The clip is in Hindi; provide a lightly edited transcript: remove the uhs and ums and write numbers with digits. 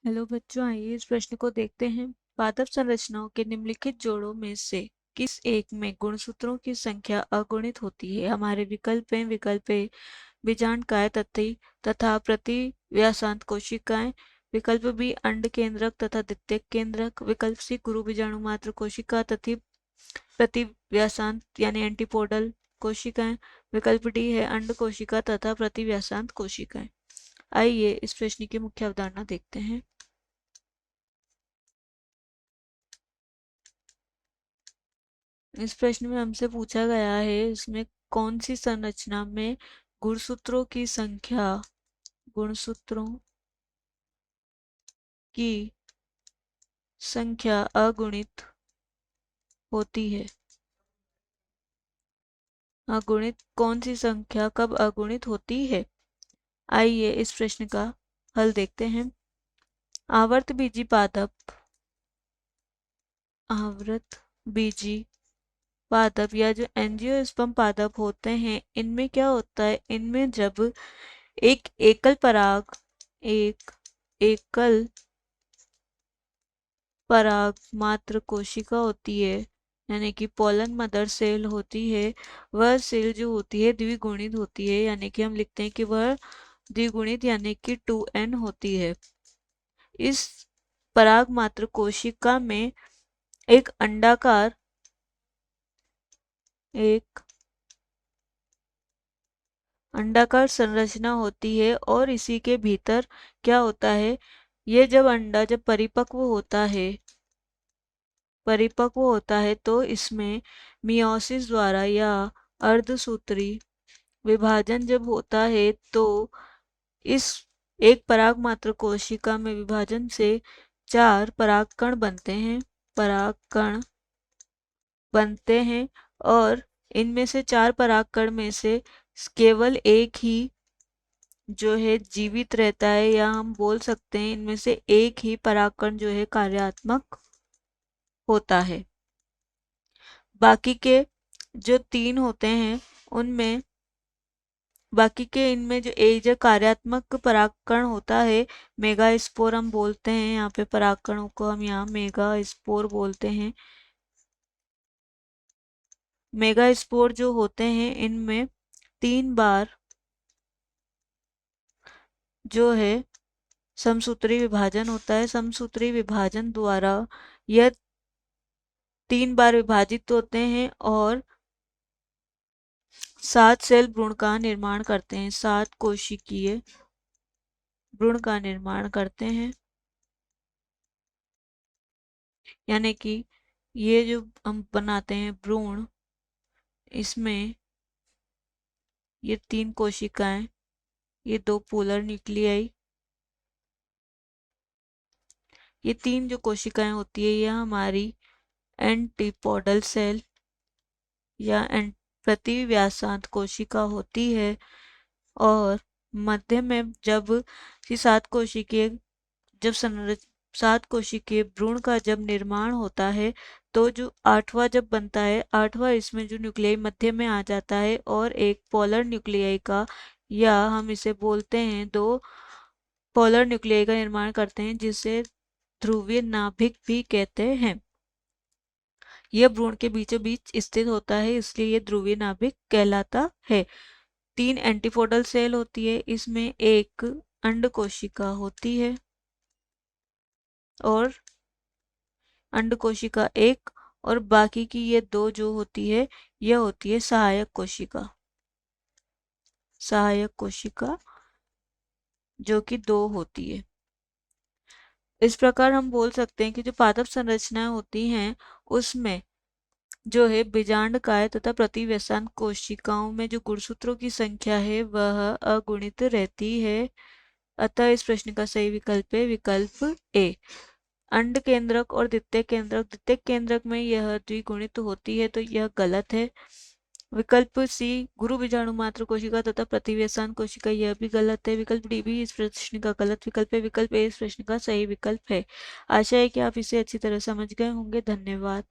हेलो बच्चों, आइए इस प्रश्न को देखते हैं। पादप संरचनाओं के निम्नलिखित जोड़ों में से किस एक में गुणसूत्रों की संख्या अगुणित होती है? हमारे विकल्प हैं। विकल्प ए बीजांडकाय तथा प्रतिव्यासांत कोशिकाएं। विकल्प बी अंड केंद्रक तथा द्वितीयक केंद्रक। विकल्प सी गुरु बीजाणु मात्र कोशिका तथा प्रतिव्यासांत यानी एंटीपोडल कोशिकाएं। विकल्प डी है अंड कोशिका तथा प्रतिव्यासांत कोशिकाएं। आइए इस प्रश्न की मुख्य अवधारणा देखते हैं। इस प्रश्न में हमसे पूछा गया है इसमें कौन सी संरचना में गुणसूत्रों की संख्या अगुणित होती है। अगुणित कौन सी संख्या कब अगुणित होती है? आइए इस प्रश्न का हल देखते हैं। आवर्त बीजी पादप या जो एंजियोस्पर्म पादप होते हैं, इनमें क्या होता है? इनमें जब एक एकल पराग मात्र कोशिका होती है, यानी कि पोलन मदर सेल होती है, वह सेल जो होती है द्विगुणित होती है, यानी कि हम लिखते हैं कि वह द्विगुणित यानी कि 2n होती है। इस पराग मात्र कोशिका में एक अंडाकार संरचना होती है और इसी के भीतर क्या होता है? ये जब परिपक्व होता है तो इसमें मियोसिस द्वारा या अर्धसूत्री विभाजन जब होता है तो इस एक पराग मात्र कोशिका में विभाजन से 4 परागकण बनते हैं और इनमें से 4 परागकण में से केवल एक ही जो है जीवित रहता है, या हम बोल सकते हैं इनमें से एक ही परागकण जो है कार्यात्मक होता है। बाकी के जो 3 होते हैं उनमें इनमें जो एक जो कार्यात्मक परागकण होता है, मेगास्पोर हम बोलते हैं। यहाँ पे परागकणों को हम यहाँ मेगास्पोर बोलते हैं। मेगास्पोर जो होते हैं इनमें 3 बार जो है समसूत्री विभाजन होता है। समसूत्री विभाजन द्वारा यह 3 बार विभाजित होते हैं और 7 सेल भ्रूण का निर्माण करते हैं। 7 कोशिकीय भ्रूण का निर्माण करते हैं, यानी कि ये जो हम बनाते हैं भ्रूण, इसमें ये 3 कोशिकाएं, ये 2 पोलर न्यूक्लियाई, ये 3 जो कोशिकाएं होती है यह हमारी एंटीपोडल सेल या प्रतिव्यासांत कोशिका होती है। और मध्य में जब ये 7 कोशिकीय भ्रूण का जब निर्माण होता है तो जो 8वां जब बनता है, 8वां इसमें जो न्यूक्लियाई मध्य में आ जाता है और एक पोलर न्यूक्लियाई का, या हम इसे बोलते हैं 2 पोलर न्यूक्लियाई का निर्माण करते हैं, जिसे ध्रुवीय नाभिक भी कहते हैं। यह भ्रूण के बीचों बीच स्थित होता है, इसलिए यह ध्रुवीय नाभिक कहलाता है। 3 एंटीपोडल सेल होती है, इसमें एक अंड कोशिका होती है और अंड कोशिका एक, और बाकी की ये 2 जो होती है यह होती है सहायक कोशिका जो कि 2 होती है। इस प्रकार हम बोल सकते हैं कि जो पादप संरचनाएं होती हैं उसमें जो है बीजांडकाय तथा प्रतिव्यसन कोशिकाओं में जो गुणसूत्रों की संख्या है वह अगुणित रहती है। अतः इस प्रश्न का सही विकल्प है विकल्प ए। अंड केंद्रक और द्वितीय केंद्रक में यह द्विगुणित होती है, तो यह गलत है। विकल्प सी गुरु बीजाणु मात्र कोशिका तथा प्रतिव्यसन कोशिका, यह भी गलत है। विकल्प डी भी इस प्रश्न का गलत विकल्प है। विकल्प ए इस प्रश्न का सही विकल्प है। आशा है कि आप इसे अच्छी तरह समझ गए होंगे। धन्यवाद।